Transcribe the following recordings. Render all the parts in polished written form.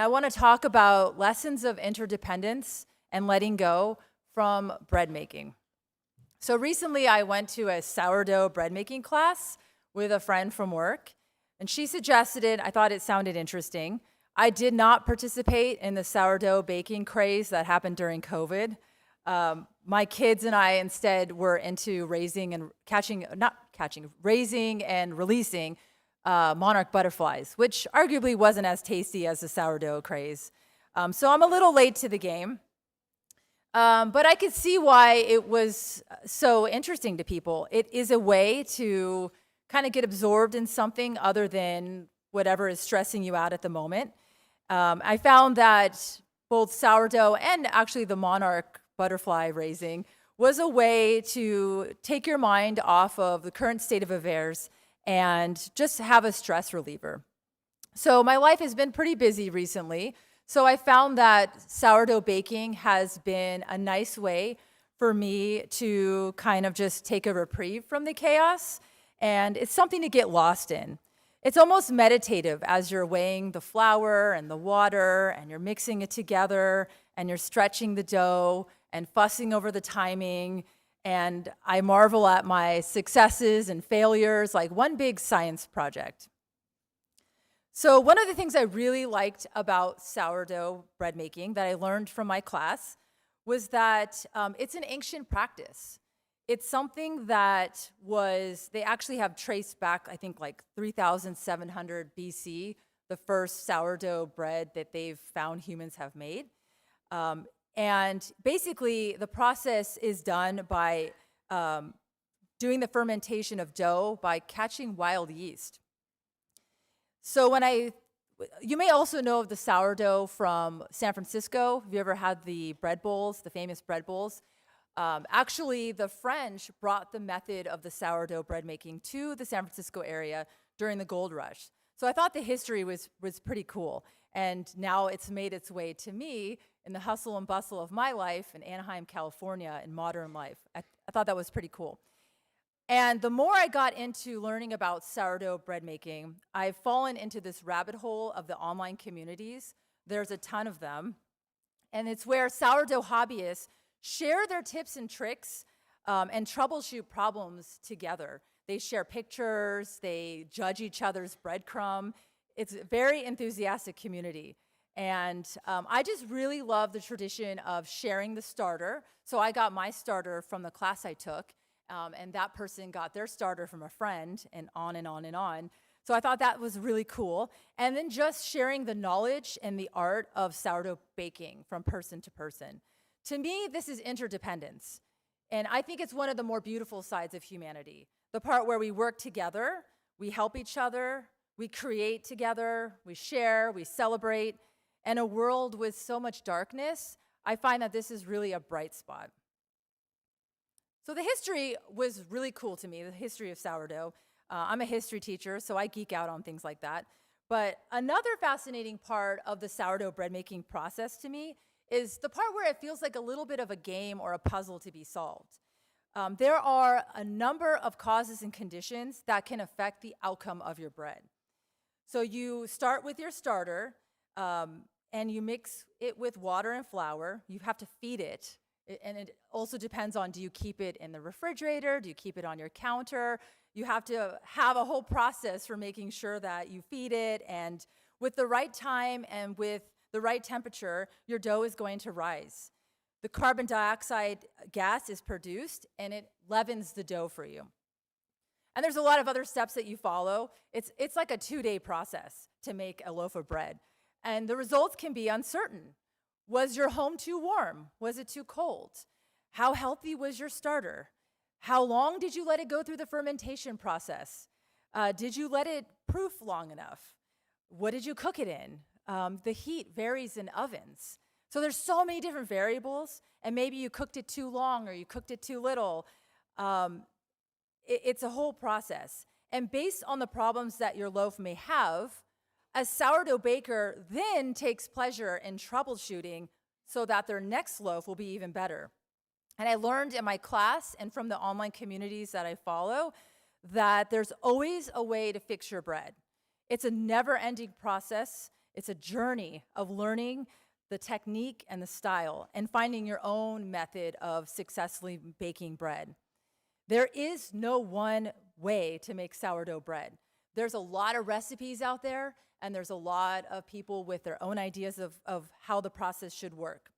I want to talk about lessons of interdependence and letting go from bread making. So recently I went to a sourdough bread making class with a friend from work, and she suggested it. I thought it sounded interesting. I did not participate in the sourdough baking craze that happened during COVID. My kids and I instead were into raising and raising and releasing monarch butterflies, which arguably wasn't as tasty as the sourdough craze. So I'm a little late to the game. But I could see why it was so interesting to people. It is a way to kind of get absorbed in something other than whatever is stressing you out at the moment. I found that both sourdough and actually the monarch butterfly raising was a way to take your mind off of the current state of affairs and just have a stress reliever. So my life has been pretty busy recently. So I found that sourdough baking has been a nice way for me to kind of just take a reprieve from the chaos. And it's something to get lost in. It's almost meditative as you're weighing the flour and the water and you're mixing it together and you're stretching the dough and fussing over the timing. And I marvel at my successes and failures like one big science project. So one of the things I really liked about sourdough bread making that I learned from my class was that it's an ancient practice. It's something that they actually have traced back, I think, like 3,700 BC, the first sourdough bread that they've found humans have made. And basically, the process is done by doing the fermentation of dough by catching wild yeast. So you may also know of the sourdough from San Francisco. Have you ever had the bread bowls, the famous bread bowls? Actually, the French brought the method of the sourdough bread making to the San Francisco area during the gold rush. So I thought the history was pretty cool. And now it's made its way to me in the hustle and bustle of my life in Anaheim, California, in modern life. I thought that was pretty cool. And the more I got into learning about sourdough bread making, I've fallen into this rabbit hole of the online communities. There's a ton of them. And it's where sourdough hobbyists share their tips and tricks and troubleshoot problems together. They share pictures, they judge each other's breadcrumb. It's a very enthusiastic community. And I just really love the tradition of sharing the starter. So I got my starter from the class I took, and that person got their starter from a friend, and on and on and on. So I thought that was really cool. And then just sharing the knowledge and the art of sourdough baking from person to person. To me, this is interdependence. And I think it's one of the more beautiful sides of humanity. The part where we work together, we help each other, we create together, we share, we celebrate. In a world with so much darkness, I find that this is really a bright spot. So the history was really cool to me, the history of sourdough. I'm a history teacher, so I geek out on things like that. But another fascinating part of the sourdough bread making process to me is the part where it feels like a little bit of a game or a puzzle to be solved. There are a number of causes and conditions that can affect the outcome of your bread. So you start with your starter, and you mix it with water and flour. You have to feed it. And it also depends on, do you keep it in the refrigerator? Do you keep it on your counter? You have to have a whole process for making sure that you feed it. And with the right time and with the right temperature, your dough is going to rise. The carbon dioxide gas is produced, and it leavens the dough for you. And there's a lot of other steps that you follow. It's like a 2-day process to make a loaf of bread. And the results can be uncertain. Was your home too warm? Was it too cold? How healthy was your starter? How long did you let it go through the fermentation process? Did you let it proof long enough? What did you cook it in? The heat varies in ovens. So there's so many different variables, and maybe you cooked it too long or you cooked it too little. It's a whole process. And based on the problems that your loaf may have, a sourdough baker then takes pleasure in troubleshooting so that their next loaf will be even better. And I learned in my class and from the online communities that I follow that there's always a way to fix your bread. It's a never-ending process. It's a journey of learning the technique and the style and finding your own method of successfully baking bread. There is no one way to make sourdough bread. There's a lot of recipes out there, and there's a lot of people with their own ideas of how the process should work.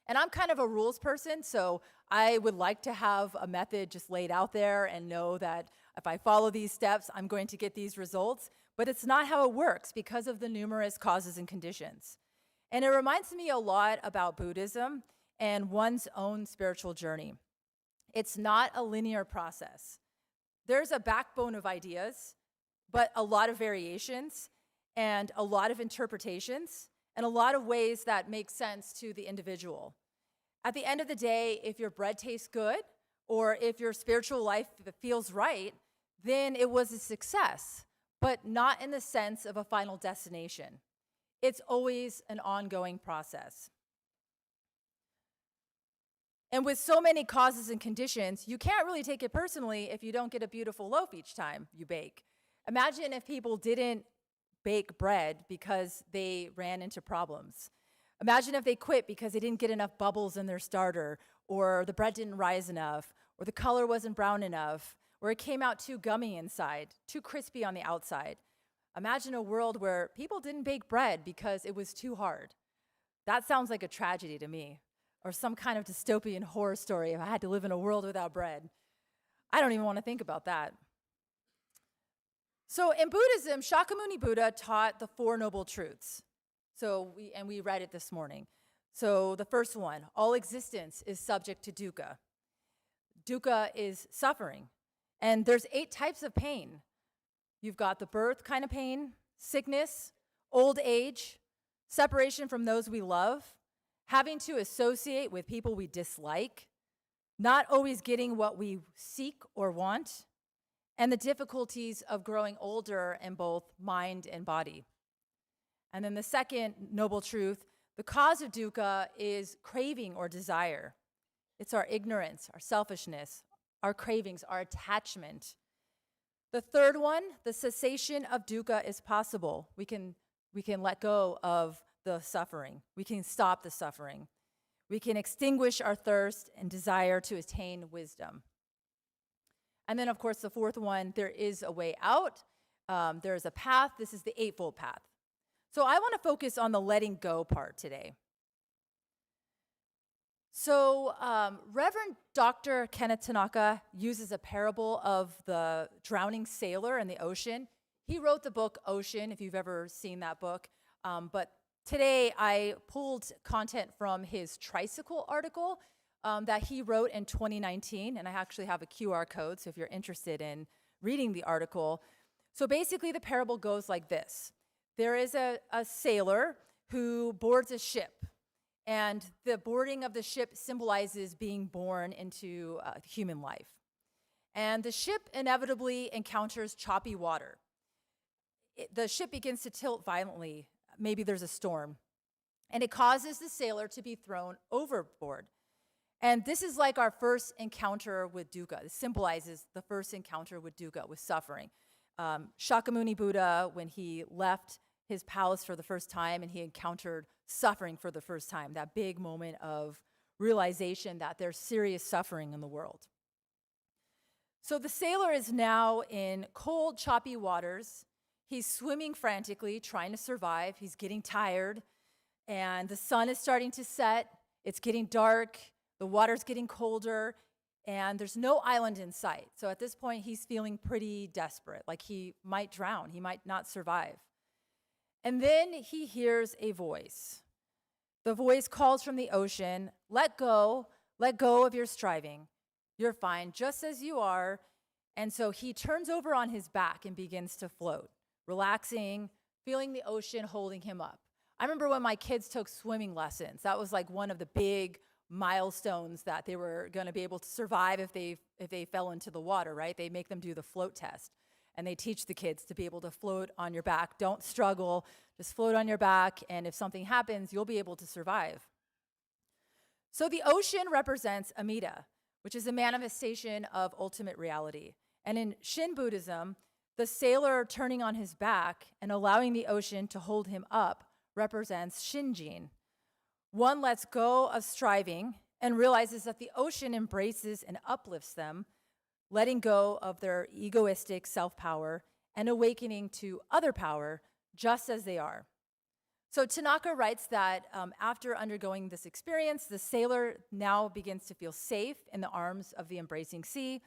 And I'm kind of a rules person, so I would like to have a method just laid out there and know that if I follow these steps, I'm going to get these results. But it's not how it works because of the numerous causes and conditions. And it reminds me a lot about Buddhism and one's own spiritual journey. It's not a linear process. There's a backbone of ideas, but a lot of variations and a lot of interpretations and a lot of ways that make sense to the individual. At the end of the day, if your bread tastes good or if your spiritual life feels right, then it was a success, but not in the sense of a final destination. It's always an ongoing process. And with so many causes and conditions, you can't really take it personally if you don't get a beautiful loaf each time you bake. Imagine if people didn't bake bread because they ran into problems. Imagine if they quit because they didn't get enough bubbles in their starter, or the bread didn't rise enough, or the color wasn't brown enough, or it came out too gummy inside, too crispy on the outside. Imagine a world where people didn't bake bread because it was too hard. That sounds like a tragedy to me, or some kind of dystopian horror story if I had to live in a world without bread. I don't even want to think about that. So in Buddhism, Shakyamuni Buddha taught the Four Noble Truths. We read it this morning. So the first one, all existence is subject to dukkha. Dukkha is suffering. And there's 8 types of pain. You've got the birth kind of pain, sickness, old age, separation from those we love, having to associate with people we dislike, not always getting what we seek or want, and the difficulties of growing older in both mind and body. And then the second noble truth, the cause of dukkha is craving or desire. It's our ignorance, our selfishness, our cravings, our attachment. The third one, the cessation of dukkha is possible. We can let go of the suffering. We can stop the suffering. We can extinguish our thirst and desire to attain wisdom. And then, of course, the fourth one, there is a way out. There is a path. This is the Eightfold Path. So I want to focus on the letting go part today. So Reverend Dr. Kenneth Tanaka uses a parable of the drowning sailor in the ocean. He wrote the book Ocean, if you've ever seen that book. But today I pulled content from his tricycle article that he wrote in 2019, and I actually have a QR code, so if you're interested in reading the article. So basically the parable goes like this. There is a sailor who boards a ship, and the boarding of the ship symbolizes being born into human life. And the ship inevitably encounters choppy water. The ship begins to tilt violently. Maybe there's a storm. And it causes the sailor to be thrown overboard. And this is like our first encounter with dukkha. It symbolizes the first encounter with dukkha, with suffering. Shakyamuni Buddha, when he left his palace for the first time and he encountered suffering for the first time, that big moment of realization that there's serious suffering in the world. So the sailor is now in cold, choppy waters. He's swimming frantically, trying to survive. He's getting tired, and the sun is starting to set. It's getting dark. The water's getting colder, and there's no island in sight. So at this point, he's feeling pretty desperate, like he might drown. He might not survive. And then he hears a voice. The voice calls from the ocean, let go of your striving. You're fine just as you are. And so he turns over on his back and begins to float, relaxing, feeling the ocean holding him up. I remember when my kids took swimming lessons. That was like one of the big milestones that they were going to be able to survive if they fell into the water, right? They make them do the float test. And they teach the kids to be able to float on your back. Don't struggle, just float on your back, and if something happens, you'll be able to survive. So the ocean represents Amida, which is a manifestation of ultimate reality. And in Shin Buddhism, The sailor turning on his back and allowing the ocean to hold him up represents Shinjin. One lets go of striving and realizes that the ocean embraces and uplifts them, letting go of their egoistic self-power and awakening to other power just as they are. So Tanaka writes that after undergoing this experience, the sailor now begins to feel safe in the arms of the embracing sea,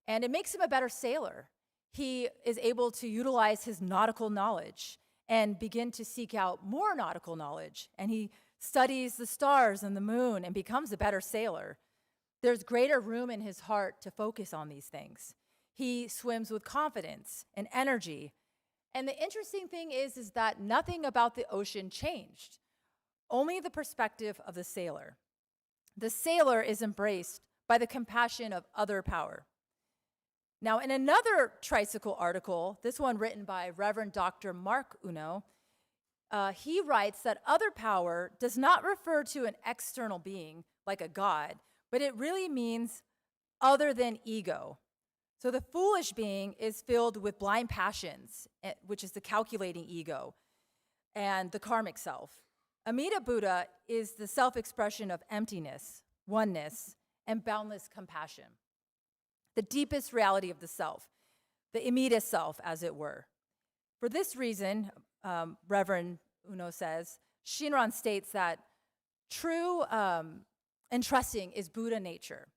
and it makes him a better sailor. He is able to utilize his nautical knowledge and begin to seek out more nautical knowledge, and he studies the stars and the moon and becomes a better sailor. There's greater room in his heart to focus on these things. He swims with confidence and energy. And the interesting thing is that nothing about the ocean changed, only the perspective of the sailor. The sailor is embraced by the compassion of other power. Now, in another tricycle article, this one written by Reverend Dr. Mark Uno, he writes that other power does not refer to an external being like a god, but it really means other than ego. So the foolish being is filled with blind passions, which is the calculating ego, and the karmic self. Amida Buddha is the self-expression of emptiness, oneness, and boundless compassion. The deepest reality of the self, the Amida self, as it were. For this reason, Reverend Uno says, Shinran states that true and trusting is Buddha nature.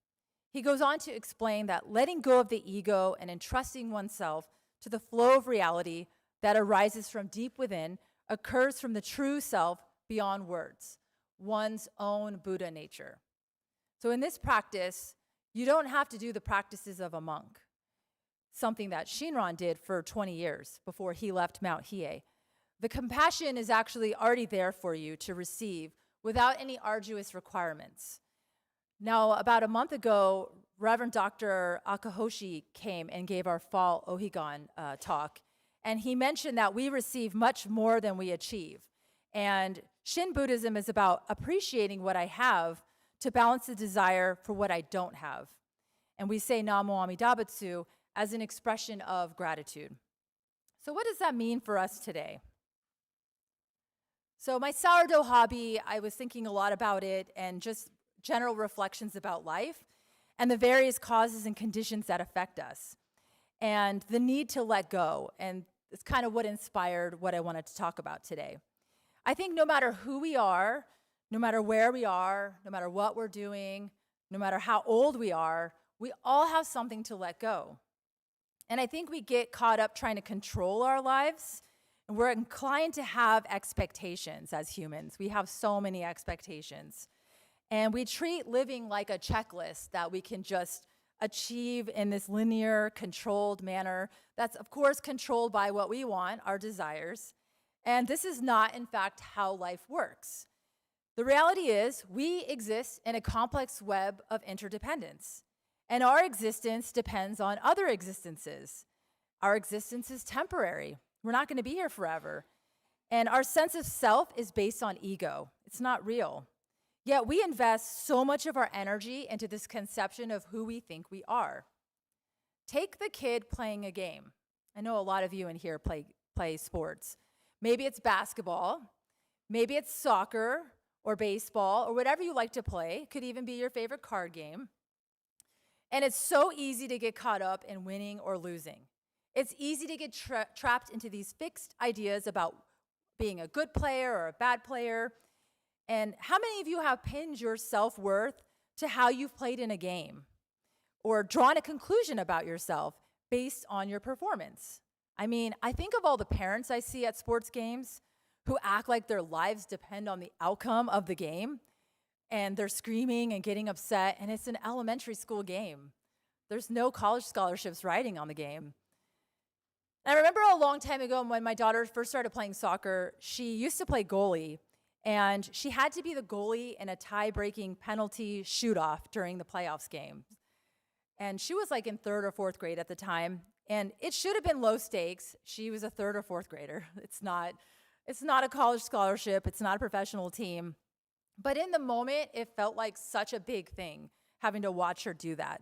He goes on to explain that letting go of the ego and entrusting oneself to the flow of reality that arises from deep within occurs from the true self beyond words, one's own Buddha nature. So in this practice, you don't have to do the practices of a monk, something that Shinran did for 20 years before he left Mount Hiei. The compassion is actually already there for you to receive without any arduous requirements. Now, about a month ago, Reverend Dr. Akahoshi came and gave our fall Ohigan talk, and he mentioned that we receive much more than we achieve. And Shin Buddhism is about appreciating what I have to balance the desire for what I don't have. And we say Namo Amida Butsu as an expression of gratitude. So what does that mean for us today? So my sourdough hobby, I was thinking a lot about it and just general reflections about life and the various causes and conditions that affect us and the need to let go. And it's kind of what inspired what I wanted to talk about today. I think no matter who we are, no matter where we are, no matter what we're doing, no matter how old we are, we all have something to let go. And I think we get caught up trying to control our lives, and we're inclined to have expectations as humans. We have so many expectations. And we treat living like a checklist that we can just achieve in this linear, controlled manner. That's, of course, controlled by what we want, our desires. And this is not, in fact, how life works. The reality is we exist in a complex web of interdependence. And our existence depends on other existences. Our existence is temporary. We're not going to be here forever. And our sense of self is based on ego. It's not real. Yet we invest so much of our energy into this conception of who we think we are. Take the kid playing a game. I know a lot of you in here play sports. Maybe it's basketball, maybe it's soccer or baseball or whatever you like to play. It could even be your favorite card game. And it's so easy to get caught up in winning or losing. It's easy to get trapped into these fixed ideas about being a good player or a bad player. And how many of you have pinned your self-worth to how you've played in a game or drawn a conclusion about yourself based on your performance? I mean, I think of all the parents I see at sports games who act like their lives depend on the outcome of the game, and they're screaming and getting upset, and it's an elementary school game. There's no college scholarships riding on the game. And I remember a long time ago when my daughter first started playing soccer, she used to play goalie, and she had to be the goalie in a tie-breaking penalty shoot-off during the playoffs game. And she was like in 3rd or 4th grade at the time, and it should have been low stakes. She was a 3rd or 4th grader. It's not a college scholarship. It's not a professional team. But in the moment, it felt like such a big thing having to watch her do that.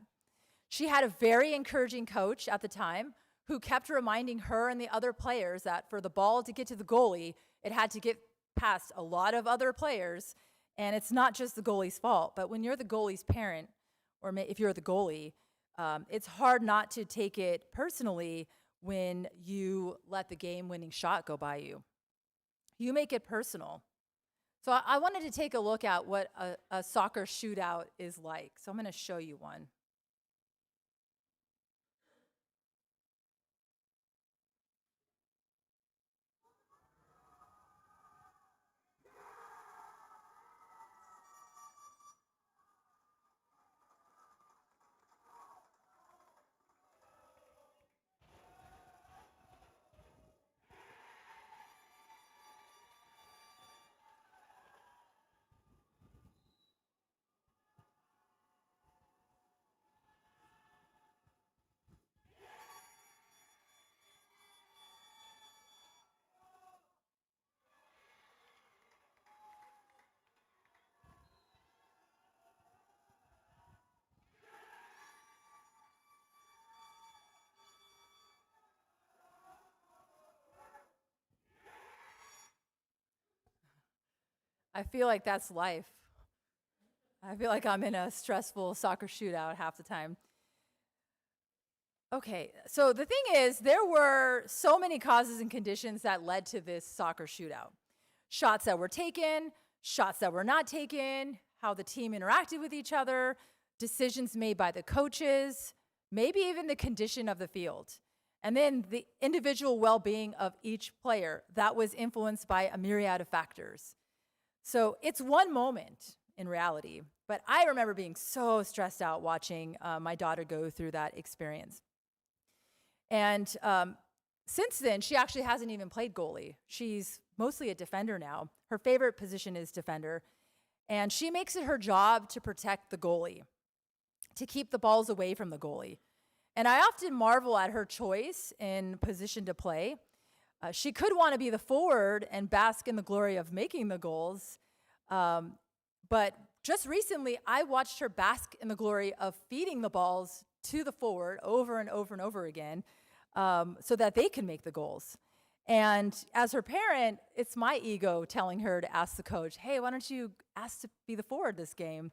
She had a very encouraging coach at the time who kept reminding her and the other players that for the ball to get to the goalie, it had to get past a lot of other players. And it's not just the goalie's fault. But when you're the goalie's parent, or if you're the goalie, it's hard not to take it personally when you let the game-winning shot go by you. You make it personal. So I wanted to take a look at what a soccer shootout is like. So I'm going to show you one. I feel like that's life. I feel like I'm in a stressful soccer shootout half the time. Okay, so the thing is, there were so many causes and conditions that led to this soccer shootout. Shots that were taken, shots that were not taken, how the team interacted with each other, decisions made by the coaches, maybe even the condition of the field. And then the individual well-being of each player that was influenced by a myriad of factors. So it's one moment in reality, but I remember being so stressed out watching my daughter go through that experience. And since then, she actually hasn't even played goalie. She's mostly a defender now. Her favorite position is defender. And she makes it her job to protect the goalie, to keep the balls away from the goalie. And I often marvel at her choice in position to play. She could want to be the forward and bask in the glory of making the goals. But just recently, I watched her bask in the glory of feeding the balls to the forward over and over and over again so that they can make the goals. And as her parent, it's my ego telling her to ask the coach, hey, why don't you ask to be the forward this game?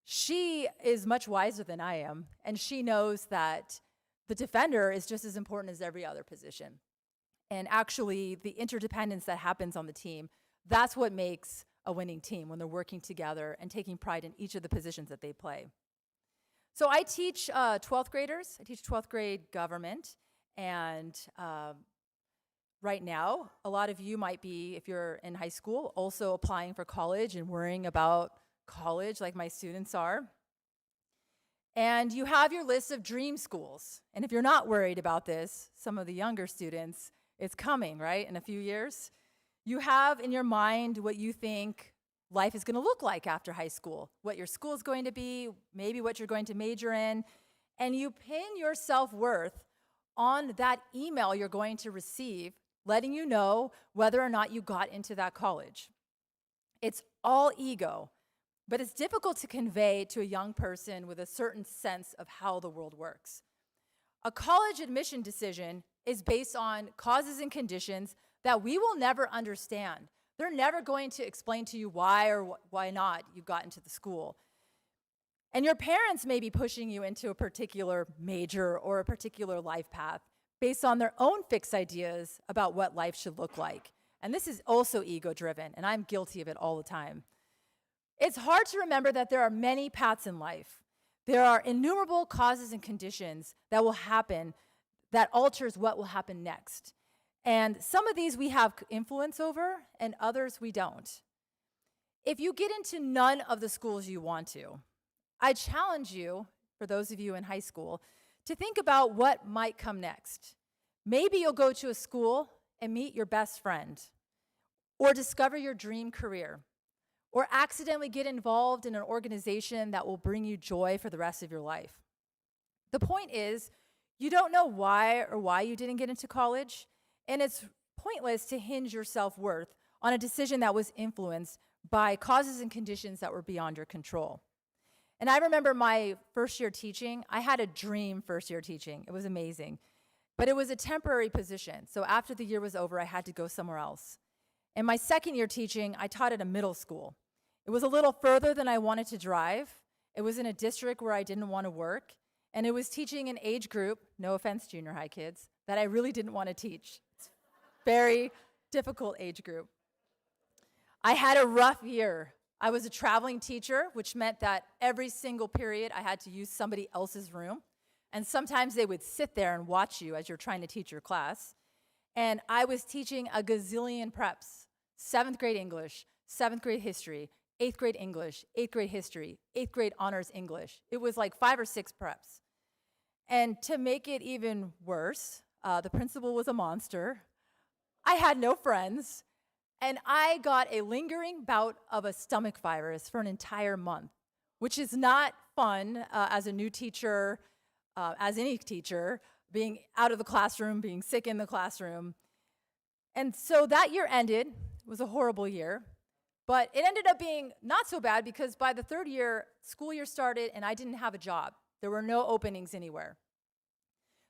She is much wiser than I am, and she knows that the defender is just as important as every other position. And actually, the interdependence that happens on the team, that's what makes a winning team when they're working together and taking pride in each of the positions that they play. So I teach 12th graders. I teach 12th grade government. And right now, a lot of you might be, if you're in high school, also applying for college and worrying about college like my students are. And you have your list of dream schools. And if you're not worried about this, some of the younger students, it's coming, right, in a few years. You have in your mind what you think life is going to look like after high school, what your school is going to be, maybe what you're going to major in, and you pin your self-worth on that email you're going to receive, letting you know whether or not you got into that college. It's all ego, but it's difficult to convey to a young person with a certain sense of how the world works. A college admission decision is based on causes and conditions that we will never understand. They're never going to explain to you why or why not you got into the school. And your parents may be pushing you into a particular major or a particular life path based on their own fixed ideas about what life should look like. And this is also ego-driven, and I'm guilty of it all the time. It's hard to remember that there are many paths in life. There are innumerable causes and conditions that will happen that alters what will happen next. And some of these we have influence over, and others we don't. If you get into none of the schools you want to, I challenge you, for those of you in high school, to think about what might come next. Maybe you'll go to a school and meet your best friend, or discover your dream career, or accidentally get involved in an organization that will bring you joy for the rest of your life. The point is, you don't know why you didn't get into college, and it's pointless to hinge your self-worth on a decision that was influenced by causes and conditions that were beyond your control. And I remember my first year teaching. I had a dream first year teaching. It was amazing. But it was a temporary position. So after the year was over, I had to go somewhere else. In my second year teaching, I taught at a middle school. It was a little further than I wanted to drive. It was in a district where I didn't want to work. And it was teaching an age group, no offense, junior high kids, that I really didn't want to teach. It's a very difficult age group. I had a rough year. I was a traveling teacher, which meant that every single period I had to use somebody else's room. And sometimes they would sit there and watch you as you're trying to teach your class. And I was teaching a gazillion preps, 7th grade English, 7th grade history, 8th grade English, 8th grade history, 8th grade honors English. It was like 5 or 6 preps. And to make it even worse, the principal was a monster. I had no friends. And I got a lingering bout of a stomach virus for an entire month, which is not fun as a new teacher, as any teacher, being out of the classroom, being sick in the classroom. And so that year ended. It was a horrible year. But it ended up being not so bad because by the 3rd year, school year started and I didn't have a job. There were no openings anywhere.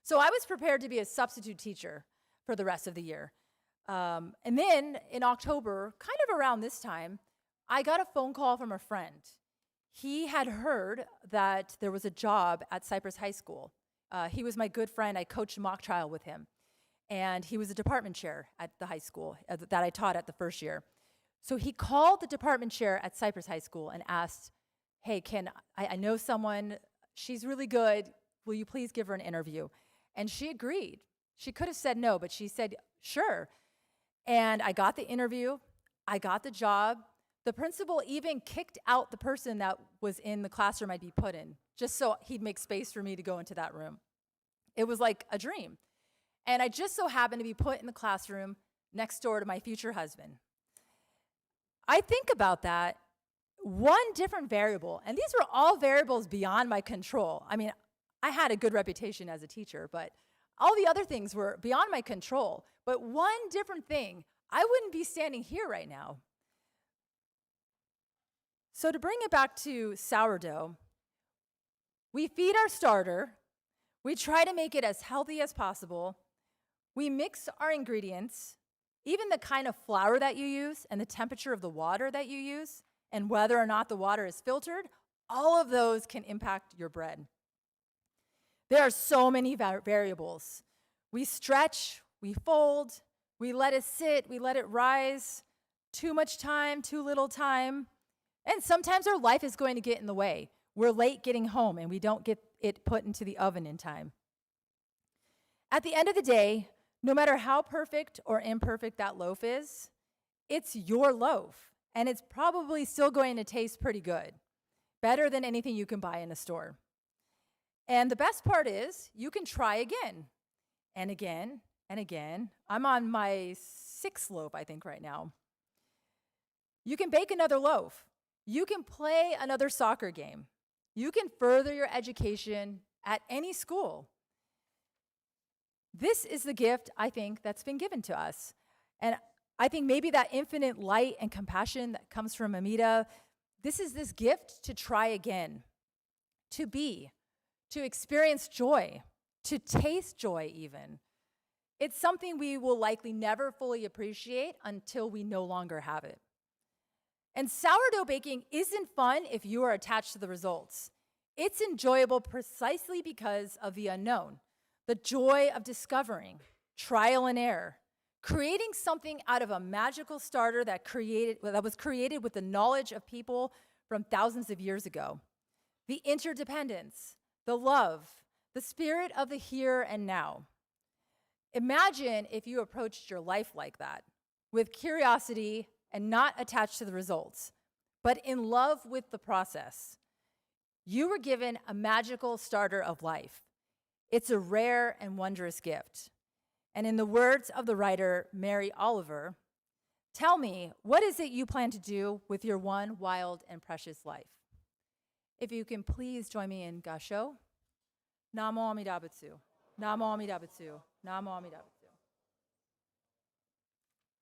So I was prepared to be a substitute teacher for the rest of the year. And then in October, kind of around this time, I got a phone call from a friend. He had heard that there was a job at Cypress High School. He was my good friend. I coached mock trial with him. And he was a department chair at the high school that I taught at the first year. So he called the department chair at Cypress High School and asked, hey, I know someone, she's really good. Will you please give her an interview? And she agreed. She could have said no, but she said, sure. And I got the interview. I got the job. The principal even kicked out the person that was in the classroom I'd be put in, just so he'd make space for me to go into that room. It was like a dream. And I just so happened to be put in the classroom next door to my future husband. I think about that, one different variable, and these were all variables beyond my control. I mean, I had a good reputation as a teacher, but all the other things were beyond my control. But one different thing, I wouldn't be standing here right now. So to bring it back to sourdough, we feed our starter. We try to make it as healthy as possible. We mix our ingredients, even the kind of flour that you use and the temperature of the water that you use and whether or not the water is filtered, all of those can impact your bread. There are so many variables. We stretch, we fold, we let it sit, we let it rise. Too much time, too little time. And sometimes our life is going to get in the way. We're late getting home and we don't get it put into the oven in time. At the end of the day, no matter how perfect or imperfect that loaf is, it's your loaf, and it's probably still going to taste pretty good, better than anything you can buy in a store. And the best part is you can try again and again and again. I'm on my 6th loaf, I think, right now. You can bake another loaf. You can play another soccer game. You can further your education at any school. This is the gift, I think, that's been given to us. And I think maybe that infinite light and compassion that comes from Amita, this is this gift to try again, to be, to experience joy, to taste joy even. It's something we will likely never fully appreciate until we no longer have it. And sourdough baking isn't fun if you are attached to the results. It's enjoyable precisely because of the unknown. The joy of discovering, trial and error, creating something out of a magical starter that was created with the knowledge of people from thousands of years ago. The interdependence, the love, the spirit of the here and now. Imagine if you approached your life like that, with curiosity and not attached to the results, but in love with the process. You were given a magical starter of life. It's a rare and wondrous gift. And in the words of the writer Mary Oliver, tell me, what is it you plan to do with your one wild and precious life? If you can please join me in Gasho. Namo Amida Butsu. Namo Amida Butsu. Namo Amida Butsu.